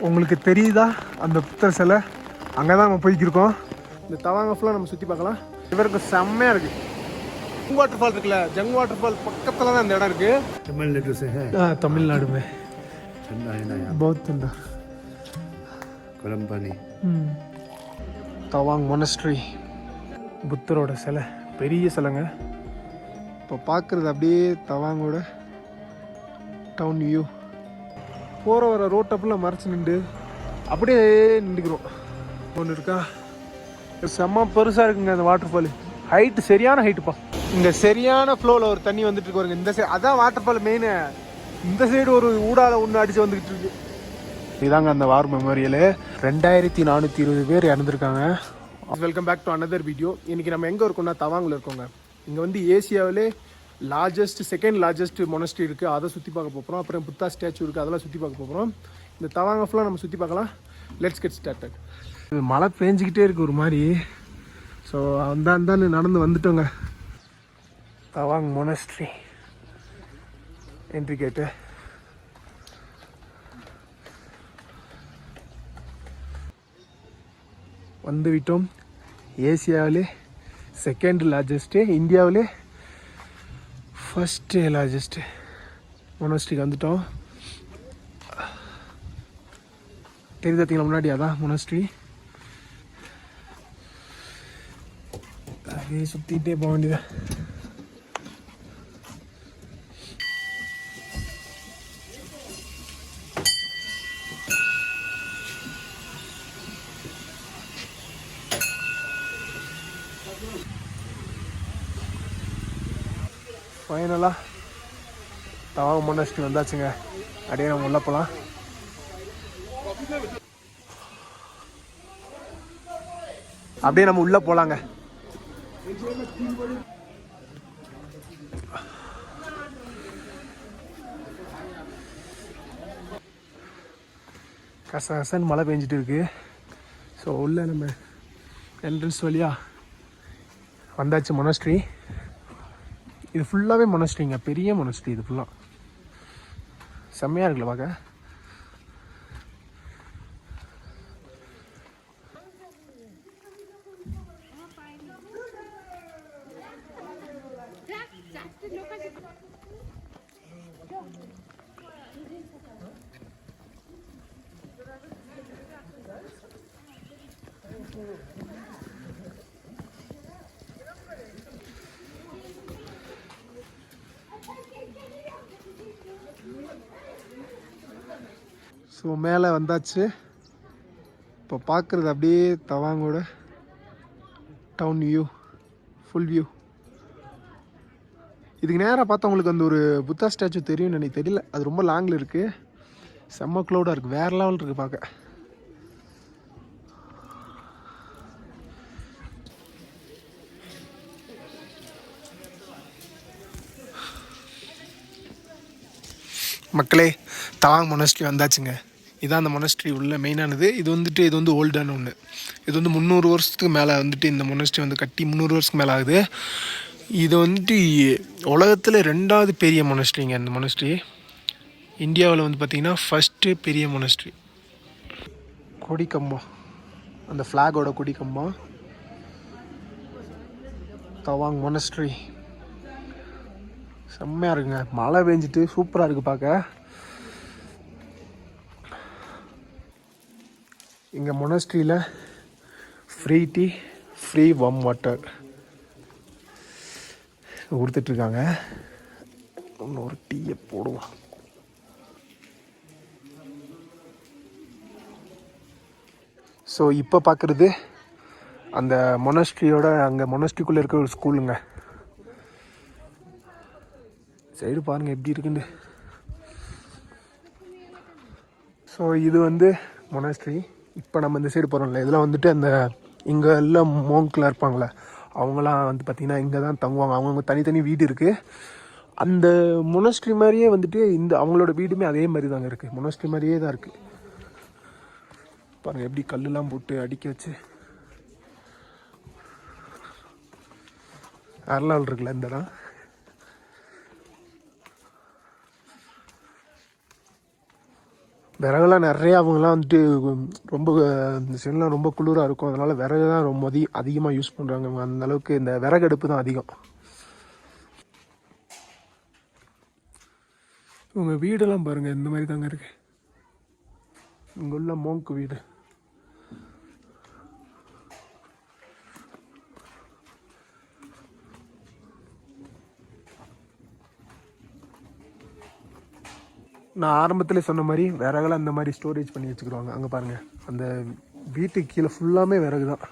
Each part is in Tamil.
உங்களுக்கு தெரியுதா அந்த புத்தர் சிலை? அங்கே தான் நம்ம போய்க்கிருக்கோம். இந்த தவாங்க ஃபுல்லாக நம்ம சுற்றி பார்க்கலாம். இவருக்கு செம்மையாக இருக்குது. ஜங் வாட்டர் ஃபால் இருக்குல்ல, ஜங் வாட்டர் ஃபால் பக்கத்தில் தான் இந்த இடம் இருக்குது. தமிழ்நாடு में ठंडा है ना यहाँ? बहुत ठंडा. गर्म पानी. தவாங் மொனஸ்ட்ரி புத்தரோட சிலை, பெரிய சிலைங்க. இப்போ பார்க்குறது அப்படியே தவாங்கோட டவுன் வியூ. போகிற வர ரோட்டப்பெல்லாம் மறைச்சி நின்று அப்படியே நின்றுக்கிறோம். ஒன்று இருக்கா, செம்ம பெருசாக இருக்குங்க அந்த வாட்டர் ஃபால். ஹைட்டு சரியான ஹைட்டுப்பா. இங்கே சரியான ஃப்ளோவில் ஒரு தண்ணி வந்துட்டு இருக்கு பாருங்க. இந்த சைடு அதான் வாட்டர் ஃபால் மெயின். இந்த சைடு ஒரு ஊடால ஒன்று அடித்து வந்துக்கிட்டு இருக்கு. இதாங்க அந்த வார் மெமோரியல். 2420 பேர் இறந்துருக்காங்க. Welcome back to another video. இன்றைக்கி நம்ம எங்கே இருக்கோம்னா தவாங்கில் இருக்கோங்க. இங்கே வந்து ஏசியாவிலே செகண்ட் லார்ஜஸ்ட் மொனஸ்ட்ரி இருக்குது, அதை சுற்றி பார்க்க போகிறோம். அப்புறம் புத்தா ஸ்டாச்சு இருக்குது, அதெல்லாம் சுற்றி பார்க்க போகிறோம். இந்த தவாங்க ஃபுல்லாக நம்ம சுற்றி பார்க்கலாம். Let's get started. இது மழை பேஞ்சிக்கிட்டே இருக்குது ஒரு மாதிரி. ஸோ அந்தான்னு நடந்து வந்துட்டோங்க. தவாங் மொனஸ்ட்ரி என்ட்ரி கேட்டு. வந்து விட்டோம். ஏசியாவிலே செகண்ட் லார்ஜஸ்ட்டு, இந்தியாவிலே ஃபஸ்ட்டு லார்ஜஸ்ட்டு மொனஸ்ட்ரிக்கு வந்துட்டோம். தெரியுதாத்தீங்களா முன்னாடி? அதான் மொனஸ்ட்ரி. அப்படியே சுற்றிகிட்டே போக வேண்டியதான். ஃபைனலாக தவாங் மொனஸ்ட்ரி வந்தாச்சுங்க. அப்படியே நம்ம உள்ள போகலாம். அப்படியே நம்ம உள்ளே போகலாங்க. கசகசன்னு மழை பெஞ்சிட்டு இருக்கு. ஸோ உள்ள நம்ம என்ட்ரன்ஸ் வழியாக வந்தாச்சு மொனஸ்ட்ரி. இது ஃபுல்லாகவே மொனஸ்ட்ரிங்க, பெரிய மொனஸ்ட்ரி. இது ஃபுல்லாக செம்மையாக இருக்குல்ல பார்க்க. ஸோ மேலே வந்தாச்சு. இப்போ பார்க்குறது அப்படியே தவாங்கோட டவுன் வியூ, ஃபுல் வியூ. இதுக்கு நேராக பார்த்தா உங்களுக்கு அந்த ஒரு புத்தா ஸ்டாச்சு தெரியும்னு எனக்கு தெரியல. அது ரொம்ப லாங்கில் இருக்குது. செம்ம க்ளௌடாக இருக்குது, வேறு லெவல் இருக்குது பார்க்க. மக்களே, தவாங் மொனஸ்ட்ரி வந்தாச்சுங்க. இதான் அந்த மொனஸ்ட்ரி உள்ள மெயினானது. இது வந்து ஓல்டான ஒன்று. இது வந்து 300 வருஷத்துக்கு மேலே இந்த மொனஸ்ட்ரி வந்து கட்டி 300 வருஷத்துக்கு மேலே ஆகுது. இது உலகத்தில் 2வது பெரிய மொனஸ்ட்ரிங்க. இந்த மொனஸ்ட்ரி இந்தியாவில் பார்த்திங்கன்னா ஃபஸ்ட்டு பெரிய மொனஸ்ட்ரி. கொடிக்கம்பம், அந்த ஃப்ளாகோட கொடிக்கம்பம். தவாங் மொனஸ்ட்ரி செம்மையாக இருக்குங்க. மழை பெஞ்சிட்டு சூப்பராக இருக்குது பார்க்க. இங்கே மொனஸ்ட்ரியில் free tea, free warm water கொடுத்துட்ருக்காங்க. இன்னொரு டீயை போடுவோம். ஸோ இப்போ பார்க்குறது அந்த மொனஸ்ட்ரியோட, அங்கே மொனஸ்ட்ரிக்குள்ளே இருக்க ஒரு ஸ்கூலுங்க. சைடு பாருங்கள் எப்படி இருக்குன்னு. ஸோ இது மொனஸ்ட்ரி. இப்போ நம்ம இந்த சைடு போகிறோம்ல, இதெல்லாம் அந்த இங்கே எல்லாம் மோங்க்லாம் இருப்பாங்களே, அவங்களாம் பார்த்திங்கன்னா இங்கே தான் தங்குவாங்க. அவங்கவுங்க தனித்தனி வீடு இருக்குது. அந்த மொனஸ்ட்ரி மாதிரியே இந்த அவங்களோட வீடுமே அதே மாதிரி தாங்க இருக்குது. மொனஸ்ட்ரி மாதிரியே தான் இருக்குது. பாருங்கள் எப்படி கல்லுலாம் போட்டு அடிக்க வச்சு அறலால் இருக்குல்ல இந்த இடம். விறகுலாம் நிறைய அவங்கெல்லாம் வந்துட்டு ரொம்ப இந்த சைட்லாம் ரொம்ப குளிராக இருக்கும், அதனால் விறகு தான் ரொம்ப அதிகமாக யூஸ் பண்ணுறாங்க. அந்த அளவுக்கு இந்த விறகு அடுப்பு தான் அதிகம். உங்கள் வீடெல்லாம் பாருங்கள், இந்த மாதிரி தாங்க இருக்கு இங்கே உள்ள மோங்க் வீடு. நான் ஆரம்பத்தில் சொன்ன மாதிரி விறகுலாம் அந்த மாதிரி ஸ்டோரேஜ் பண்ணி வச்சுக்கிடுவாங்க. அங்கே பாருங்கள், அந்த வீட்டுக்கு கீழே ஃபுல்லாமே விறகு தான்.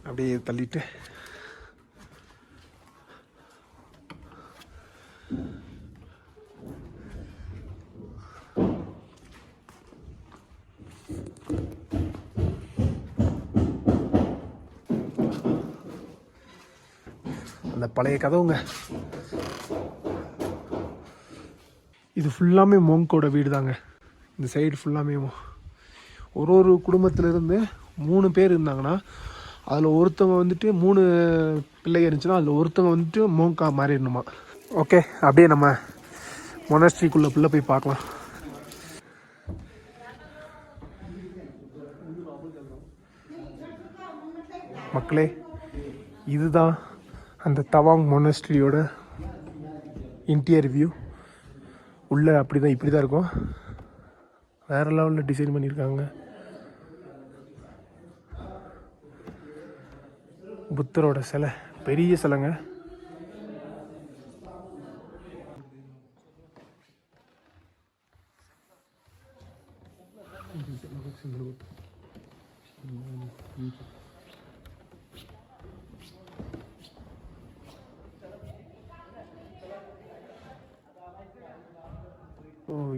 அப்படியே தள்ளிட்டு அந்த பழைய கதவுங்க. இது ஃபுல்லாமே மோங்கோட வீடு தாங்க. இந்த சைடு ஃபுல்லாமே ஒரு குடும்பத்திலேருந்து 3 பேர் இருந்தாங்கன்னா அதில் ஒருத்தவங்க வந்துட்டு 3 பிள்ளைங்க இருந்துச்சுன்னா அதில் ஒருத்தவங்க வந்துட்டு மோங்கா மாறிடணுமா. ஓகே, அப்படியே நம்ம மொனாஸ்ட்ரிக்குள்ளே போய் பார்க்கலாம். மக்களே, இதுதான் அந்த தவாங் மொனாஸ்ட்ரியோட இன்டீரியர் வியூ. உள்ளே அப்படி தான், இப்படி தான் இருக்கும். வேறு லெவலில் டிசைன் பண்ணியிருக்காங்க. புத்தரோட சிலை, பெரிய சிலைங்க.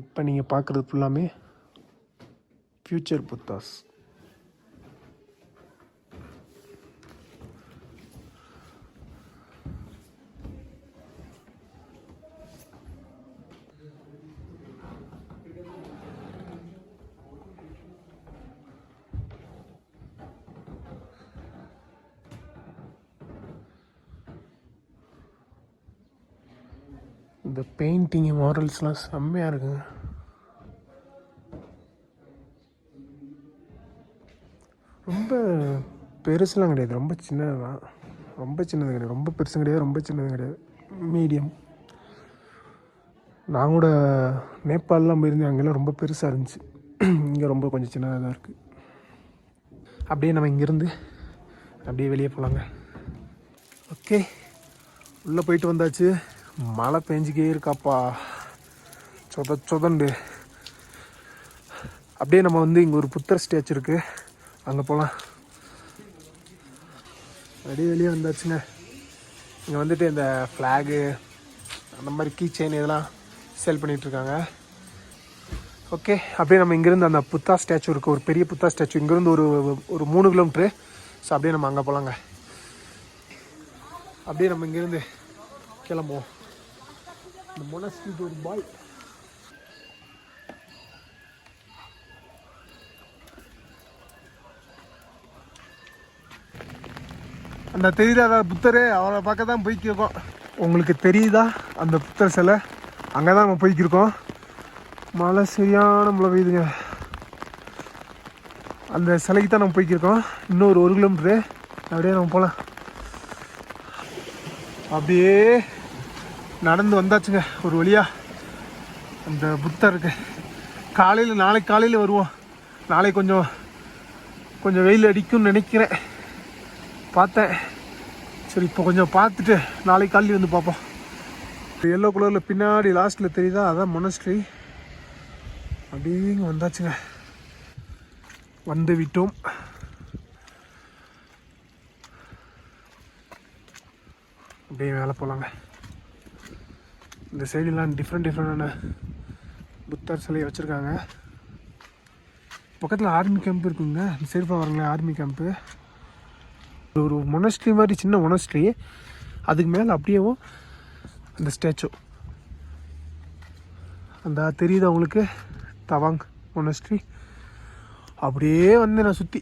இப்போ நீங்கள் பார்க்குறது ஃபுல்லாமே ஃப்யூச்சர் புத்தாஸ். இந்த பெயிண்டிங் மாரல்ஸ்லாம் செம்மையாக இருக்குங்க. ரொம்ப பெருசுலாம் கிடையாது, ரொம்ப சின்னது தான். ரொம்ப சின்னது கிடையாது, ரொம்ப பெருசும் கிடையாது, ரொம்ப சின்னது கிடையாது, மீடியம். நான் கூட நேபாளெலாம் போயிருந்தேன், அங்கெல்லாம் ரொம்ப பெருசாக இருந்துச்சு. இங்கே ரொம்ப கொஞ்சம் சின்னதாக தான் இருக்குது. அப்படியே நம்ம இங்கேருந்து அப்படியே வெளியே போகலாங்க. ஓகே, உள்ளே போயிட்டு வந்தாச்சு. மழை பெஞ்சிக்கே இருக்காப்பா, சொதண்டு. அப்படியே நம்ம வந்து இங்கே ஒரு புத்தர் ஸ்டேச்சு இருக்குது, அங்கே போகலாம். அப்படியே வெளியே வந்தாச்சுங்க. இங்கே வந்துட்டு இந்த ஃப்ளாகு அந்த மாதிரி கீ செயின் இதெல்லாம் சேல் பண்ணிகிட்ருக்காங்க. ஓகே, அப்படியே நம்ம இங்கேருந்து அந்த புத்தா ஸ்டாச்சு இருக்குது, ஒரு பெரிய புத்தா ஸ்டாச்சு, இங்கேருந்து ஒரு 3 கிலோமீட்ரு. ஸோ அப்படியே நம்ம அங்கே போகலாங்க. அப்படியே நம்ம இங்கேருந்து கிளம்புவோம். இந்த மொனாஸ்ட்ரிக்கு ஒரு பாய். அந்த தெரியுதா புத்தர், அவரை பார்க்க தான் போய்க்கிருக்கோம். உங்களுக்கு தெரியுதா அந்த புத்தர் சிலை? அங்கே தான் நம்ம போய்க்கிருக்கோம். மழை சரியான மழை பெய்யுதுங்க. அந்த சிலைக்கு தான் நம்ம போய்க்கிருக்கோம். இன்னும் ஒரு 1 கிலோமீட்ரு. அப்படியே நம்ம போகலாம். அப்படியே நடந்து வந்தாச்சுங்க ஒரு வழியாக அந்த புத்தருக்கு. நாளைக்கு காலையில் வருவோம். நாளைக்கு கொஞ்சம் வெயில் அடிக்கும்னு நினைக்கிறேன், பார்த்தேன். சரி, இப்போ கொஞ்சம் பார்த்துட்டு நாளைக்கு காலையில் வந்து பார்ப்போம். எல்லோ கலரில் பின்னாடி லாஸ்ட்டில் தெரியுதா, அதான் மொனாஸ்ட்ரி. அப்படியே வந்தாச்சுங்க, வந்து விட்டோம். அப்படியே மேலே போகலாங்க. இந்த சைடுலாம் டிஃப்ரெண்டான புத்தர் சிலையை வச்சுருக்காங்க. பக்கத்தில் ஆர்மி கேம்ப் இருக்குங்க. இந்த சைடு பாருங்களேன், ஆர்மி கேம்ப்பு. ஒரு மொனாஸ்ட்ரி மாதிரி, சின்ன மொனாஸ்ட்ரி. அதுக்கு மேலே அப்படியேவும் அந்த ஸ்டாச்சு அந்த தெரியுது அவங்களுக்கு, தவாங் மொனாஸ்ட்ரி. அப்படியே வந்து நான் சுற்றி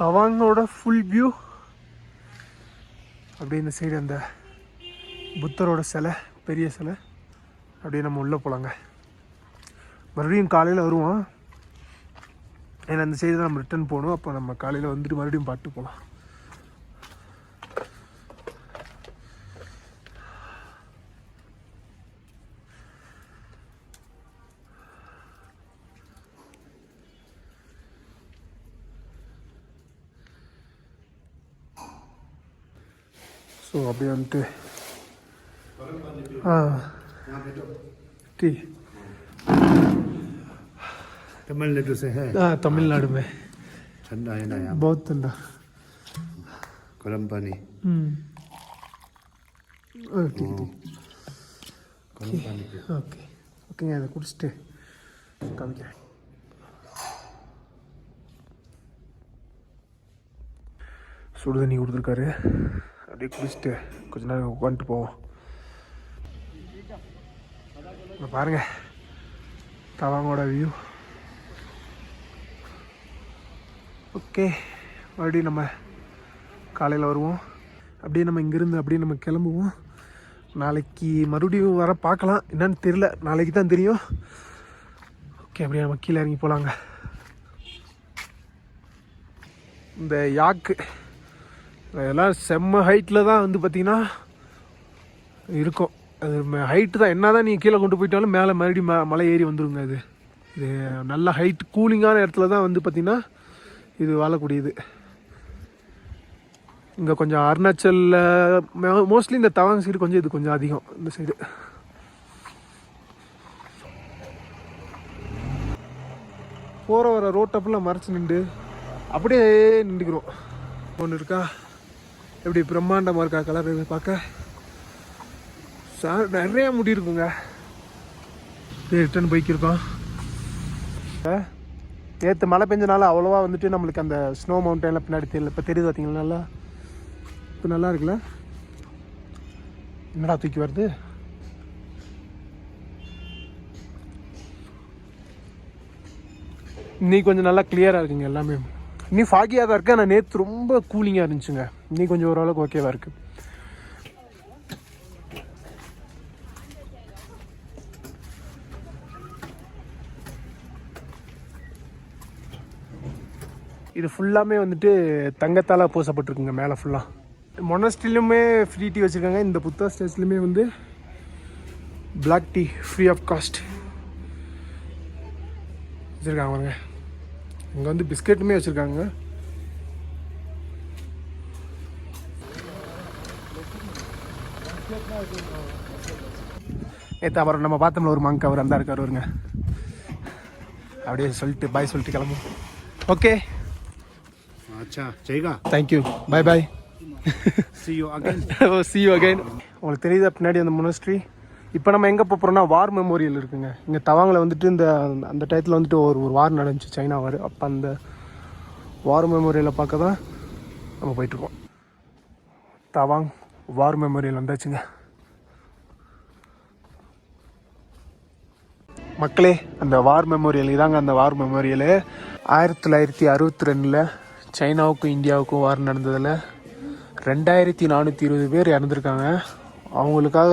தவாங்கோட ஃபுல் வியூ. அப்படியே இந்த சைடு அந்த புத்தரோட சிலை, பெரிய சிலை, அப்படியே நம்ம உள்ளே போகலாங்க. மறுபடியும் காலையில் வருவோம், ஏன்னா அந்த சைடு தான் நம்ம ரிட்டர்ன் போகணும். அப்போ நம்ம காலையில் வந்துட்டு மறுபடியும் பார்த்து போகலாம். ஸோ அப்படியே வந்துட்டு टी तमिलनाडु से है। हाँ तमिलनाडु में ठंडा है ना यहाँ? बहुत ठंडा। गर्म पानी। ठीक ठीक गर्म पानी। ஓகே ஓகேங்க, அதை குடிச்சிட்டு காமிக்கிறேன். சுடு தண்ணி கொடுத்துருக்காரு, அப்படியே குடிச்சிட்டு கொஞ்ச நேரம் உட்காந்துட்டு போவோம். பாருங்க தவாங்கோட வியூ. ஓகே, மறுபடியும் நம்ம காலையில் வருவோம். அப்படியே நம்ம இங்கேருந்து அப்படியே நம்ம கிளம்புவோம். நாளைக்கு மறுபடியும் வர பார்க்கலாம், என்னன்னு தெரியல, நாளைக்கு தான் தெரியும். ஓகே, அப்படியே நம்ம கீழே இறங்கி போகலாங்க. இந்த யாக்கு அதெல்லாம் செம்ம ஹைட்டில் தான் வந்து பார்த்திங்கன்னா இருக்கும். அது ஹைட்டு தான், என்ன தான் நீங்கள் கீழே கொண்டு போயிட்டாலும் மேலே மறுபடியும் மலை ஏறி வந்துடுங்க. இது நல்ல ஹைட் கூலிங்கான இடத்துல தான் வந்து பார்த்திங்கன்னா இது வாழக்கூடியது. இங்கே கொஞ்சம் அருணாச்சலில் மோஸ்ட்லி இந்த தவாங் சைடு கொஞ்சம் இது கொஞ்சம் அதிகம். இந்த சைடு போகிற வர ரோட்டப்பெல்லாம் மறைச்சி நின்று அப்படியே நின்றுக்கிறோம். ஒன்று இருக்கா, எப்படி பிரம்மாண்டமாக இருக்கா கலர் பார்க்க. நிறையா முடி இருக்குங்க. ரிட்டர்ன் போய்க்கிருக்கோம். நேற்று மழை பெஞ்சனால அவ்வளோவா வந்துட்டு நம்மளுக்கு அந்த ஸ்னோ மவுண்டன்லாம் பின்னாடி தெரியல. இப்போ தெரியுது பார்த்தீங்களா, நல்லா இப்போ நல்லா இருக்குல்ல. என்னடா தூக்கி வருது. இன்னைக்கு கொஞ்சம் நல்லா கிளியராக இருக்குங்க எல்லாமே. இன்னும் ஃபாகியாக தான் இருக்குது, ஆனால் நேற்று ரொம்ப கூலிங்காக இருந்துச்சுங்க. இன்னைக்கு கொஞ்சம் ஓரளவுக்கு ஓகேவாக இருக்குது. இது ஃபுல்லாமே வந்துட்டு தங்கத்தால் பூசப்பட்டிருக்குங்க மேலே ஃபுல்லாக. மொனஸ்ட்ரிலுமே ஃப்ரீ டீ வச்சுருக்காங்க. இந்த புத்தா ஸ்டேட்ஸ்லையுமே வந்து black tea free of cost வச்சுருக்காங்க பாருங்க. இங்கே வந்து பிஸ்கெட்டுமே வச்சுருக்காங்க. ஏற்ற அப்புறம் நம்ம பார்த்தோம்ல ஒரு மங்க், அவர் அந்த இருக்கார் வருங்க. அப்படியே சொல்லிட்டு பாய் சொல்லிட்டு கிளம்பும். ஓகே, अच्छा जाएगा। Thank you, bye bye, see you again। see you again। உங்களுக்கு தெரியுதா பின்னாடி அந்த மொனஸ்ட்ரி. இப்போ நம்ம எங்கே போகிறோம்னா வார் மெமோரியல் இருக்குங்க. இங்கே தவாங்கில் வந்துட்டு அந்த டயத்தில் வந்துட்டு ஒரு வார் நடந்துச்சு, சைனா வார். அப்போ அந்த வார் மெமோரியலை பார்க்க தான் நம்ம போயிட்டுருக்கோம். தவாங் வார் மெமோரியல் வந்தாச்சுங்க. மக்களே, அந்த வார் மெமோரியல் இதாங்க. அந்த வார் மெமோரியலு 1962 சைனாவுக்கும் இந்தியாவுக்கும் வார் நடந்ததில் 2420 பேர் இறந்துருக்காங்க. அவங்களுக்காக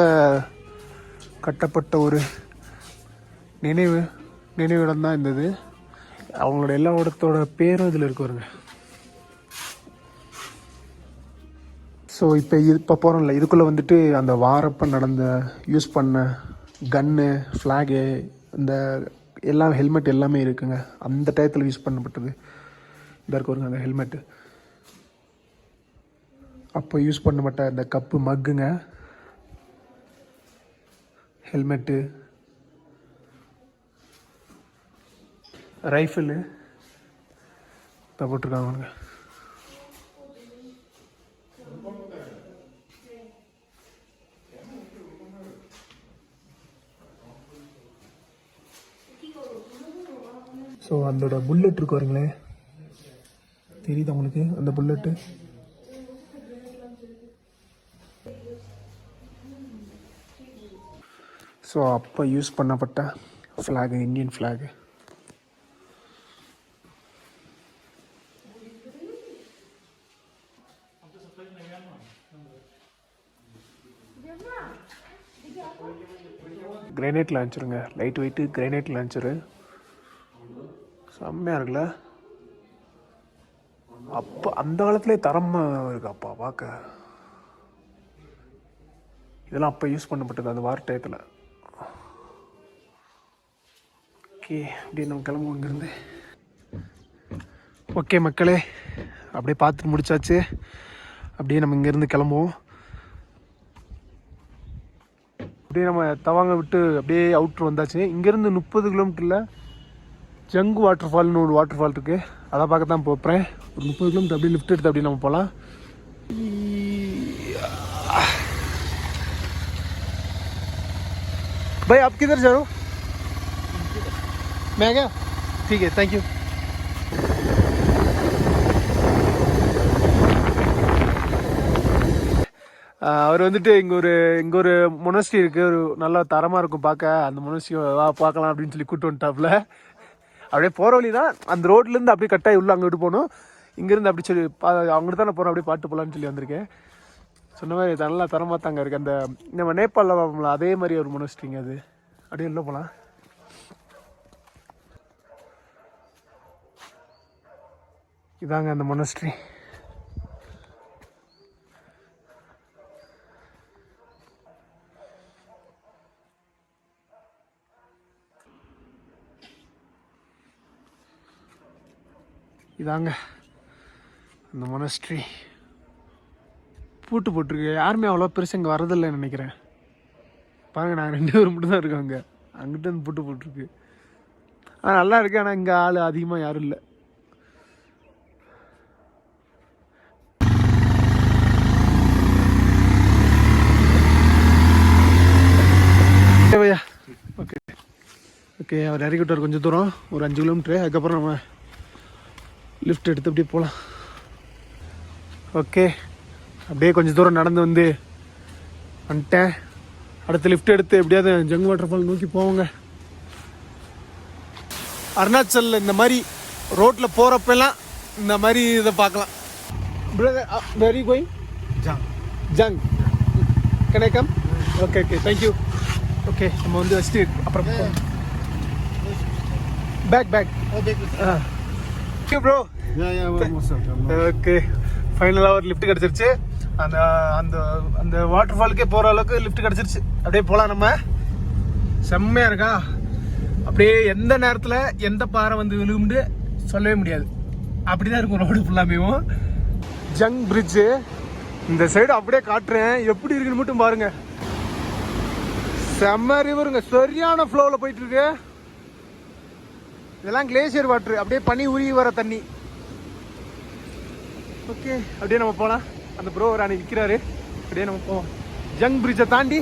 கட்டப்பட்ட ஒரு நினைவிடம் தான் இருந்தது. அவங்களோட எல்லா இடத்தோட பேரும் இதில் இருக்கு வருங்க. ஸோ இப்போ போகிறோம்ல, இதுக்குள்ளே வந்துட்டு அந்த வாரப்போ நடந்த யூஸ் பண்ண கன்னு, ஃப்ளாகு, இந்த எல்லாம் ஹெல்மெட் எல்லாமே இருக்குங்க. அந்த டயத்தில் யூஸ் பண்ணப்பட்டது இதாக இருக்கு வருங்க. அந்த ஹெல்மெட்டு அப்போ யூஸ் பண்ணப்பட்ட இந்த கப்பு, மக்குங்க, ஹெல்மெட்டு, ரைஃபிளு போட்டிருக்காங்க. ஸோ அதோட புல்லட் இருக்கு வருங்களே, தெரியுது உங்களுக்கு அந்த புல்லட்டு. ஸோ அப்போ யூஸ் பண்ணப்பட்ட ஃப்ளாகு, இந்தியன் ஃப்ளாகு. கிரைனைட் லான்ச்சருங்க, லைட் வெயிட்டு கிரைனைட் லான்ச்சரு. செம்மையாக இருக்குல்ல. அப்போ அந்த காலத்துலேயே தரமாக இருக்கு அப்பா பார்க்க. இதெல்லாம் அப்போ யூஸ் பண்ணப்பட்டது அந்த வார் டயத்தில். ஓகே, அப்படியே நம்ம கிளம்புவோம் இங்கேருந்து. ஓகே மக்களே, அப்படியே பார்த்துட்டு முடிச்சாச்சு. அப்படியே நம்ம இங்கேருந்து கிளம்புவோம். அப்படியே நம்ம தவாங்க விட்டு அப்படியே அவுட்ரு வந்தாச்சு. இங்கேருந்து 30 கிலோமீட்டரில் ஜங்கு வாட்டர் ஃபால்னு ஒரு வாட்டர் ஃபால் இருக்குது. அதை பார்க்க தான் போகிறேன். ஒரு 30 கிலோமீட்டர் அப்படியே லிஃப்ட் எடுத்து அப்படியே நம்ம போகலாம். भाई आप किधर जा रहे हो? मैं क्या? ठीक है, थैंक यू. அவர் வந்துட்டு இங்கே ஒரு மொனஸ்ட்ரி இருக்குது, ஒரு நல்லா தரமாக இருக்கும் பார்க்க. அந்த மொனஸ்ட்ரி வா பார்க்கலாம் அப்படின்னு சொல்லி கூப்பிட்டு வந்துட்டாப்புல. அப்படியே போகிற வழி தான், அந்த ரோட்லேருந்து அப்படியே கட்டாயி உள்ள அங்கே விட்டு போகணும். இங்கேருந்து அப்படி சொல்லி அவங்ககிட்ட தானே போகிறோம், அப்படியே பாட்டு போகலான்னு சொல்லி வந்திருக்கேன். சொன்ன மாதிரி நல்லா தரமாக தாங்க இருக்குது. அந்த நம்ம நேபாளில் பார்ப்போம்ல அதே மாதிரி ஒரு மொனஸ்ட்ரிங்க அது. அப்படியே உள்ள போகலாம். இதாங்க அந்த மொனஸ்ட்ரி. இதாங்க அந்த மொனஸ்ட்ரி. பூட்டு போட்டிருக்கு. யாருமே அவ்வளோ பெருசு இங்கே வரதில்லைன்னு நினைக்கிறேன். பாருங்க, நாங்கள் 2 பேர் மட்டும் தான் இருக்கோம் அங்கே. அங்கிட்ட வந்து பூட்டு போட்டிருக்கு. ஆனால் நல்லா இருக்கு. ஆனால் இங்கே ஆள் அதிகமாக யாரும் இல்லை. ஓகே ஓகே ஓகே, அவர் இறக்கி விட்டார் கொஞ்சம் தூரம், ஒரு 5 கிலோமீட்டரு. அதுக்கப்புறம் நம்ம லிஃப்ட் எடுத்து அப்படியே போகலாம். ஓகே, அப்படியே கொஞ்சம் தூரம் நடந்து வந்துட்டேன். அடுத்து லிஃப்ட் எடுத்து எப்படியாவது ஜங்கு வாட்டர் ஃபால் நோக்கி போவோங்க. அருணாச்சல் இந்த மாதிரி ரோட்டில் போகிறப்பெல்லாம் இந்த மாதிரி இதை பார்க்கலாம். Where are you going? Jang. Can I come? Okay, thank you. Okay, நம்ம வச்சுட்டு அப்புறம் பேக் ப்ரோ. ஓகே, ஃபைனலாக ஒரு லிஃப்ட் கிடச்சிருச்சு. அந்த அந்த அந்த வாட்டர் ஃபாலுக்கே போகிற அளவுக்கு லிஃப்ட் கிடச்சிருச்சு. அப்படியே போகலாம் நம்ம. செம்மையாக இருக்கா. அப்படியே எந்த நேரத்தில் எந்த பாறை விழுகும்னு சொல்லவே முடியாது. அப்படி தான் இருக்கும் ரோடு ஃபுல்லாமேவும். ஜங் பிரிட்ஜு இந்த சைடு அப்படியே காட்டுறேன், எப்படி இருக்குன்னு மட்டும் பாருங்க. செம்ம ரிவருங்க, சரியான ஃப்ளோவில் போயிட்டு இருக்கு. இதெல்லாம் கிளேசியர் வாட்டர், அப்படியே பனி உருகி வர தண்ணி. ஓகே, அப்படியே நம்ம போகலாம். அந்த ப்ரோ ஒரு அன்னைக்கு விற்கிறாரு. அப்படியே நம்ம போவோம். ஜங் பிரிட்ஜை தாண்டி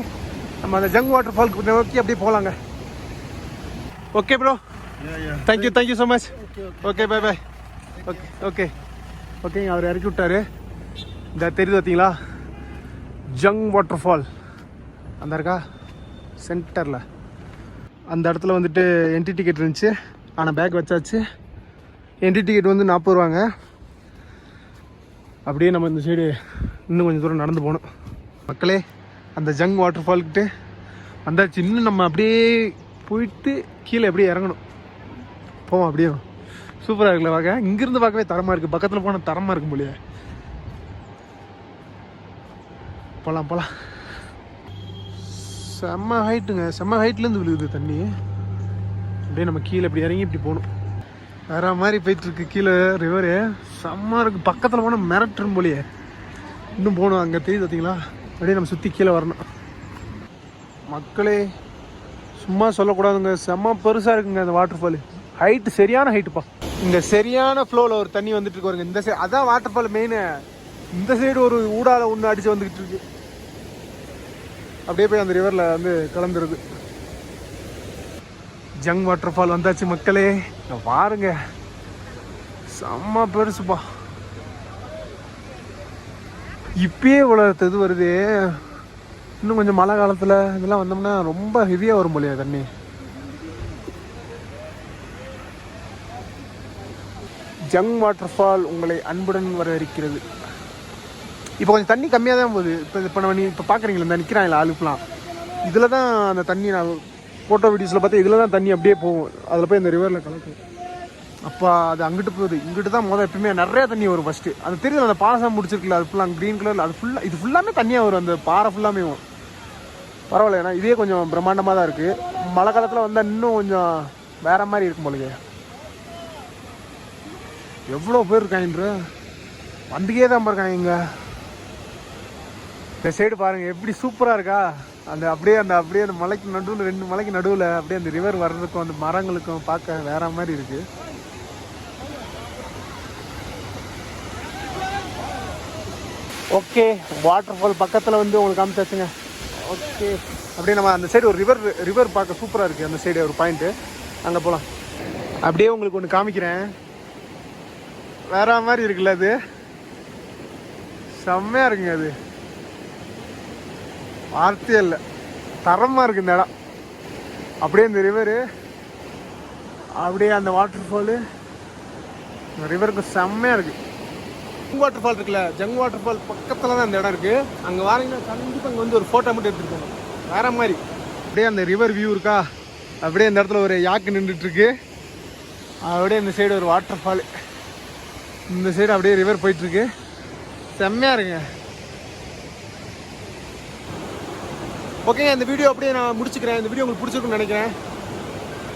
நம்ம அந்த ஜங் வாட்டர் ஃபால்க்கு நோக்கி அப்படியே போகலாங்க. Okay bro, thank you so much. Okay, bye. Okay, அவர் இறக்கி விட்டாரு. இந்த தெரியுது பார்த்தீங்களா, ஜங் வாட்டர் ஃபால் அந்த இருக்கா சென்டரில். அந்த இடத்துல என்ட்ரி டிக்கெட் இருந்துச்சு. ஆனால் பேக் வச்சாச்சு. என்ட்ரி டிக்கெட் 40 ரூபாங்க. அப்படியே நம்ம இந்த சைடு இன்னும் கொஞ்சம் தூரம் நடந்து போகணும். மக்களே, அந்த ஜங் வாட்டர் ஃபால்கிட்ட வந்தாச்சு. இன்னும் நம்ம அப்படியே போயிட்டு கீழே அப்படியே இறங்கணும். போவோம். அப்படியே சூப்பராக இருக்குல்ல பார்க்க. இங்கேருந்து பார்க்கவே தரமாக இருக்குது. பக்கத்தில் போனால் தரமாக இருக்கும் போலியே. போகலாம். செம்ம ஹைட்டுங்க, செம்ம ஹைட்லேருந்து விழுகுது தண்ணி. அப்படியே நம்ம கீழே இப்படி இறங்கி இப்படி போகணும். வேற மாதிரி போயிட்டுருக்கு கீழே ரிவரு. செம்ம இருக்குது. பக்கத்தில் போனால் மிரட்டுரும் போலியே. இன்னும் போகணும். அங்கே தெரியுது பார்த்தீங்களா, அப்படியே நம்ம சுற்றி கீழே வரணும். மக்களே, சும்மா சொல்லக்கூடாதுங்க, செம்ம பெருசாக இருக்குங்க அந்த வாட்டர் ஃபால். ஹைட்டு சரியான ஹைட்டுப்பா. இந்த சரியான ஃப்ளோவில் ஒரு தண்ணி வந்துட்டு இருக்கு. இந்த சைடு அதான் வாட்டர் ஃபால் மெயின். இந்த சைடு ஒரு ஊடால ஒன்று அடித்து வந்துக்கிட்டு இருக்கு. அப்படியே போய் அந்த ரிவரில் கலந்துருது. ஜங் வாட்டர் ஃபால் வந்தாச்சு மக்களே. பாருங்க, செம்ம பெருசுப்பா. இப்பயே இவ்வளோ இது வருது. இன்னும் கொஞ்சம் மழை காலத்தில் இதெல்லாம் வந்தோம்னா ரொம்ப ஹெவியாக வரும் போலியா தண்ணி. ஜங் வாட்டர் ஃபால் உங்களை அன்புடன் வரவேற்கிறது. இப்போ கொஞ்சம் தண்ணி கம்மியாக தான் போகுது. இப்போ நம்ம இப்போ பார்க்குறீங்களா, இந்த நிற்கிறாங்களா ஆளுக்கெலாம், இதில் தான் அந்த தண்ணி நான் ஃபோட்டோ வீடியோஸில் பார்த்தா இதில் தான் தண்ணி அப்படியே போகும். அதில் போய் இந்த ரிவரில் கலக்கும். அப்போ அது அங்கிட்டு போகுது. இங்கிட்டு தான் எப்பவுமே நிறையா தண்ணி வரும். ஃபஸ்ட்டு அது தெரியுது, அந்த பாசம் முடிச்சிருக்குல்ல, அது ஃபுல்லாக க்ரீன் கலரில், அது ஃபுல்லாக இது ஃபுல்லாமே தண்ணியாக வரும். அந்த பாறை ஃபுல்லாமே வரும். பரவாயில்ல, ஏன்னா இதே கொஞ்சம் பிரம்மாண்டமாக தான் இருக்குது. மழை காலத்தில் வந்தால் இன்னும் கொஞ்சம் வேற மாதிரி இருக்கும் போலயே. எவ்வளோ பேர் இருக்காங்க, வந்துக்கே தான் இருக்காங்க. இங்கே இந்த சைடு பாருங்கள் எப்படி சூப்பராக இருக்கா. அந்த அப்படியே அந்த மலைக்கு நடுவில், 2 மலைக்கு நடுவில் அப்படியே அந்த ரிவர் வர்றதுக்கும் அந்த மரங்களுக்கும் பார்க்க வேற மாதிரி இருக்குது. ஓகே, வாட்டர் ஃபால் பக்கத்தில் வந்து உங்களுக்கு காமிச்சாச்சுங்க. ஓகே, அப்படியே நம்ம அந்த சைடு ஒரு ரிவர் பார்க்க சூப்பராக இருக்குது. அந்த சைடு ஒரு பாயிண்ட்டு, அங்கே போகலாம். அப்படியே உங்களுக்கு ஒன்று காமிக்கிறேன். வேற மாதிரி இருக்குல்ல, அது செம்மையாக இருக்குங்க. அது வார்த்தையே இல்லை, தரமாக இருக்குது இந்த இடம். அப்படியே இந்த ரிவரு, அப்படியே அந்த வாட்டர் ஃபாலு, இந்த ரிவருக்கு செம்மையாக இருக்குது. ஜங் வாட்டர் ஃபால் இருக்குல்ல, ஜங் வாட்டர் ஃபால் பக்கத்தில் தான் அந்த இடம் இருக்குது. அங்கே வாரீங்கன்னா கண்டிப்பாக அங்கே வந்து ஒரு ஃபோட்டோ மட்டும் எடுத்துகிட்டு போகணும். வேறு மாதிரி அப்படியே அந்த ரிவர் வியூ இருக்கா. அப்படியே இந்த இடத்துல ஒரு யாக்கு நின்றுட்டுருக்கு. அப்படியே இந்த சைடு ஒரு வாட்டர் ஃபாலு, இந்த சைடு அப்படியே ரிவர் போயிட்டுருக்கு. செம்மையாக இருக்குங்க. ஓகேங்க, இந்த வீடியோ அப்படியே நான் முடிச்சுக்கிறேன். இந்த வீடியோ உங்களுக்கு பிடிச்சிருக்குன்னு நினைக்கிறேன்.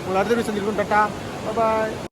உங்களை அடுத்த வீடியோ சந்திருக்கோம். டாட்டா, பாய்.